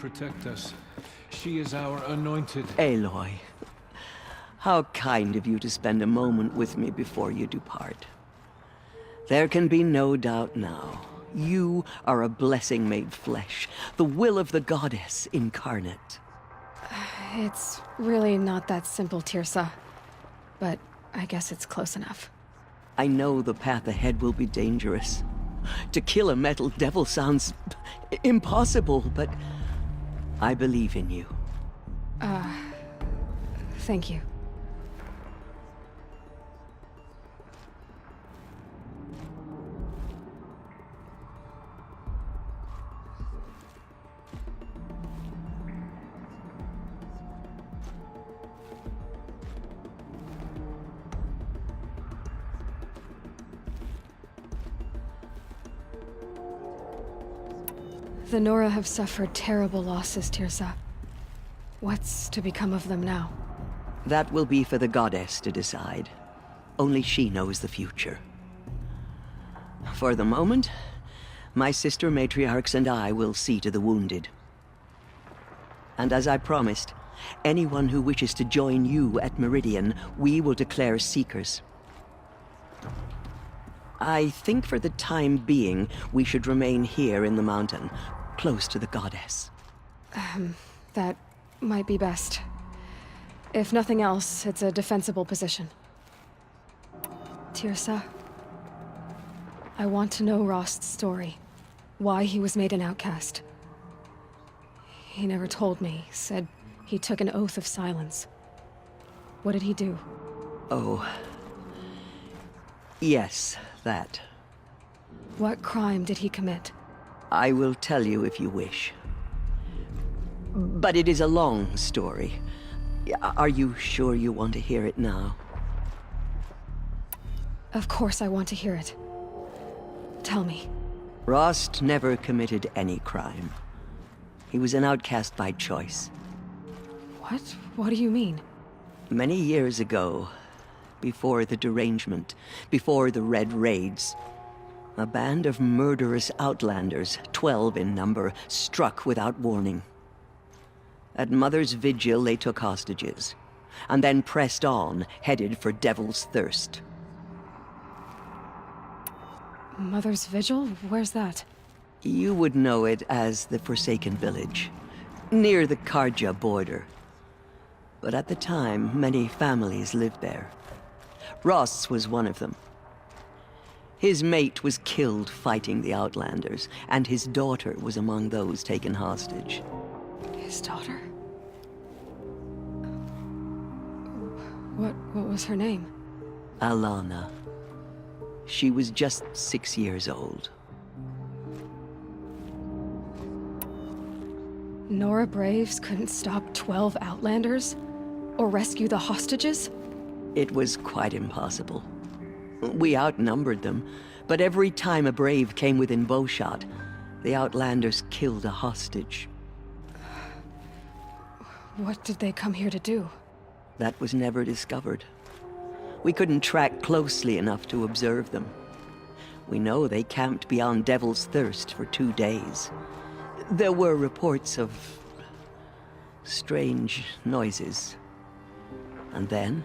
Protect us. She is our anointed. Aloy, how kind of you to spend a moment with me before you depart. There can be no doubt now. You are a blessing made flesh, the will of the goddess incarnate. It's really not that simple, Tirsa. But I guess it's close enough. I know the path ahead will be dangerous. To kill a metal devil sounds impossible, but I believe in you. Thank you. The Nora have suffered terrible losses, Tirsa. What's to become of them now? That will be for the goddess to decide. Only she knows the future. For the moment, my sister matriarchs and I will see to the wounded. And as I promised, anyone who wishes to join you at Meridian, we will declare seekers. I think for the time being, we should remain here in the mountain, close to the goddess. That might be best. If nothing else, it's a defensible position. Tirsa, I want to know Rost's story. Why he was made an outcast. He never told me, said he took an oath of silence. What did he do? Oh. Yes, that. What crime did he commit? I will tell you if you wish. But it is a long story. Are you sure you want to hear it now? Of course I want to hear it. Tell me. Rost never committed any crime. He was an outcast by choice. What? What do you mean? Many years ago, before the derangement, before the Red Raids, a band of murderous outlanders, 12 in number, struck without warning. At Mother's Vigil, they took hostages, and then pressed on, headed for Devil's Thirst. Mother's Vigil? Where's that? You would know it as the Forsaken Village, near the Karja border. But at the time, many families lived there. Ross was one of them. His mate was killed fighting the Outlanders, and his daughter was among those taken hostage. His daughter? What was her name? Alana. She was just 6 years old. Nora Braves couldn't stop 12 Outlanders? Or rescue the hostages? It was quite impossible. We outnumbered them, but every time a Brave came within bowshot, the Outlanders killed a hostage. What did they come here to do? That was never discovered. We couldn't track closely enough to observe them. We know they camped beyond Devil's Thirst for 2 days. There were reports of strange noises. And then,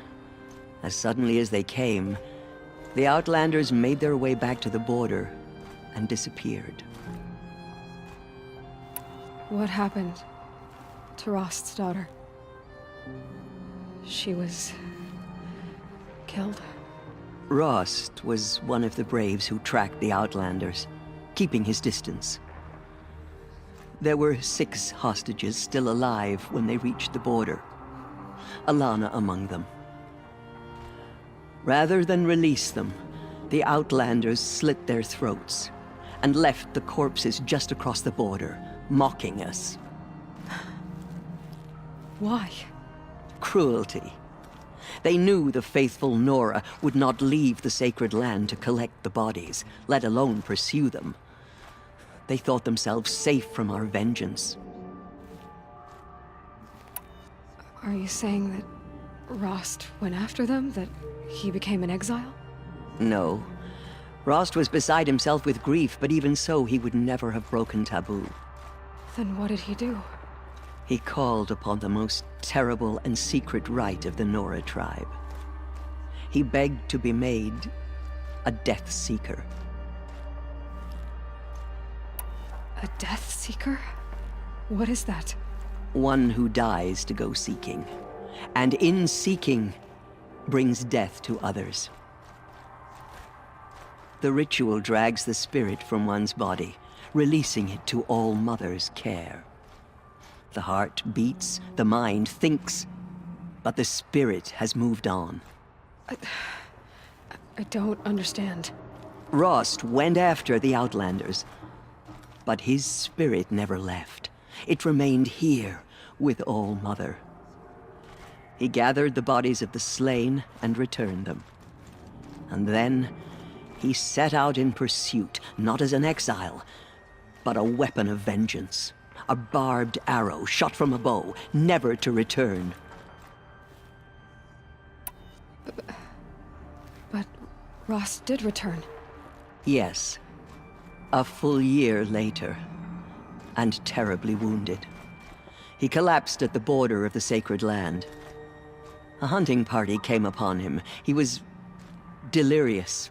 as suddenly as they came, the Outlanders made their way back to the border and disappeared. What happened to Rost's daughter? She was killed? Rost was one of the Braves who tracked the Outlanders, keeping his distance. There were 6 hostages still alive when they reached the border, Alana among them. Rather than release them, the Outlanders slit their throats and left the corpses just across the border, mocking us. Why? Cruelty. They knew the faithful Nora would not leave the sacred land to collect the bodies, let alone pursue them. They thought themselves safe from our vengeance. Are you saying that Rost went after them? That he became an exile? No. Rost was beside himself with grief, but even so, he would never have broken taboo. Then what did he do? He called upon the most terrible and secret rite of the Nora tribe. He begged to be made a Death Seeker. A Death Seeker? What is that? One who dies to go seeking, and in seeking, brings death to others. The ritual drags the spirit from one's body, releasing it to All Mother's care. The heart beats, the mind thinks, but the spirit has moved on. I don't understand. Rost went after the Outlanders, but his spirit never left. It remained here with All Mother. He gathered the bodies of the slain and returned them. And then he set out in pursuit, not as an exile, but a weapon of vengeance. A barbed arrow shot from a bow, never to return. But Rost did return. Yes. A full year later, and terribly wounded. He collapsed at the border of the sacred land. A hunting party came upon him. He was delirious,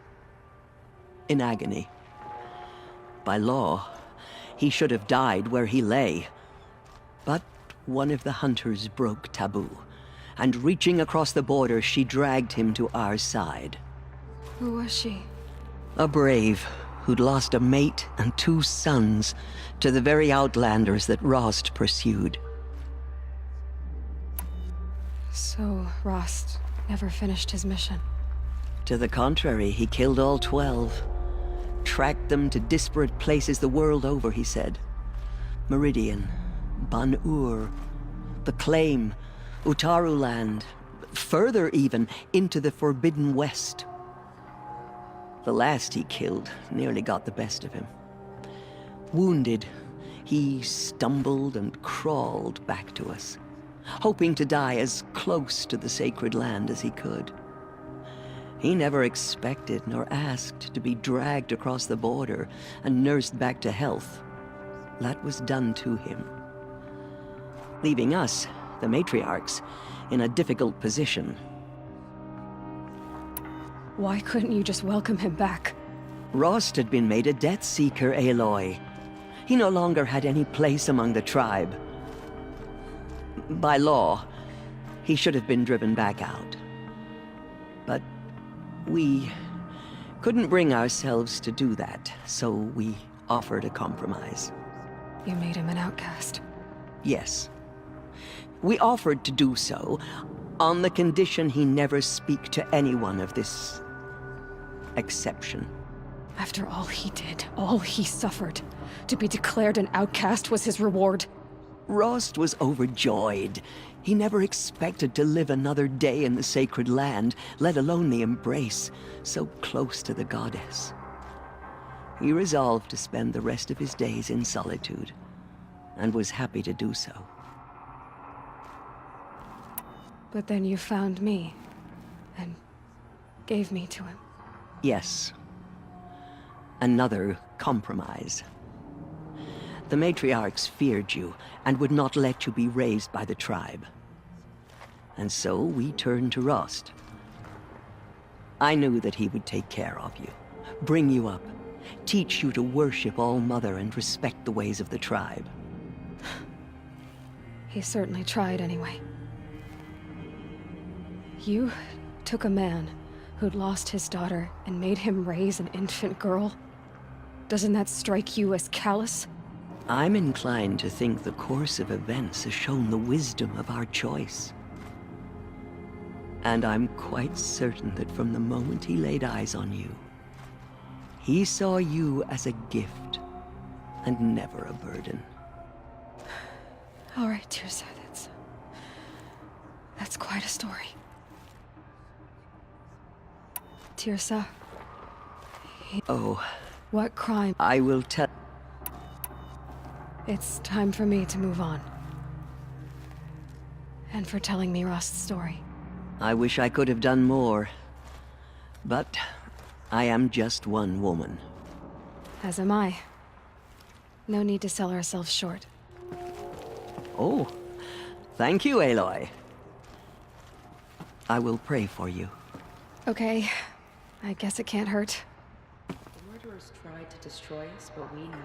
in agony. By law, he should have died where he lay. But one of the hunters broke taboo, and reaching across the border, she dragged him to our side. Who was she? A brave who'd lost a mate and 2 sons to the very Outlanders that Rost pursued. So, Rost never finished his mission. To the contrary, he killed all 12. Tracked them to disparate places the world over, he said. Meridian, Ban-Ur, the Claim, Utaruland, further even, into the Forbidden West. The last he killed nearly got the best of him. Wounded, he stumbled and crawled back to us, hoping to die as close to the sacred land as he could. He never expected nor asked to be dragged across the border and nursed back to health. That was done to him, leaving us, the matriarchs, in a difficult position. Why couldn't you just welcome him back? Rost had been made a Death Seeker, Aloy. He no longer had any place among the tribe. By law, he should have been driven back out. But we couldn't bring ourselves to do that, so we offered a compromise. You made him an outcast. Yes. We offered to do so on the condition he never speak to anyone of this exception. After all he did, all he suffered, to be declared an outcast was his reward. Rost was overjoyed. He never expected to live another day in the sacred land, let alone the embrace, so close to the goddess. He resolved to spend the rest of his days in solitude, and was happy to do so. But then you found me, and gave me to him. Yes. Another compromise. The matriarchs feared you, and would not let you be raised by the tribe. And so we turned to Rost. I knew that he would take care of you, bring you up, teach you to worship All Mother and respect the ways of the tribe. He certainly tried anyway. You took a man who'd lost his daughter and made him raise an infant girl? Doesn't that strike you as callous? I'm inclined to think the course of events has shown the wisdom of our choice. And I'm quite certain that from the moment he laid eyes on you, he saw you as a gift and never a burden. All right, Teersa, that's quite a story. Teersa, Oh, what crime? I will tell... It's time for me to move on. And for telling me Rost's story. I wish I could have done more. But I am just one woman. As am I. No need to sell ourselves short. Oh, Thank you, Aloy. I will pray for you. Okay. I guess it can't hurt. The murderers tried to destroy us, but we know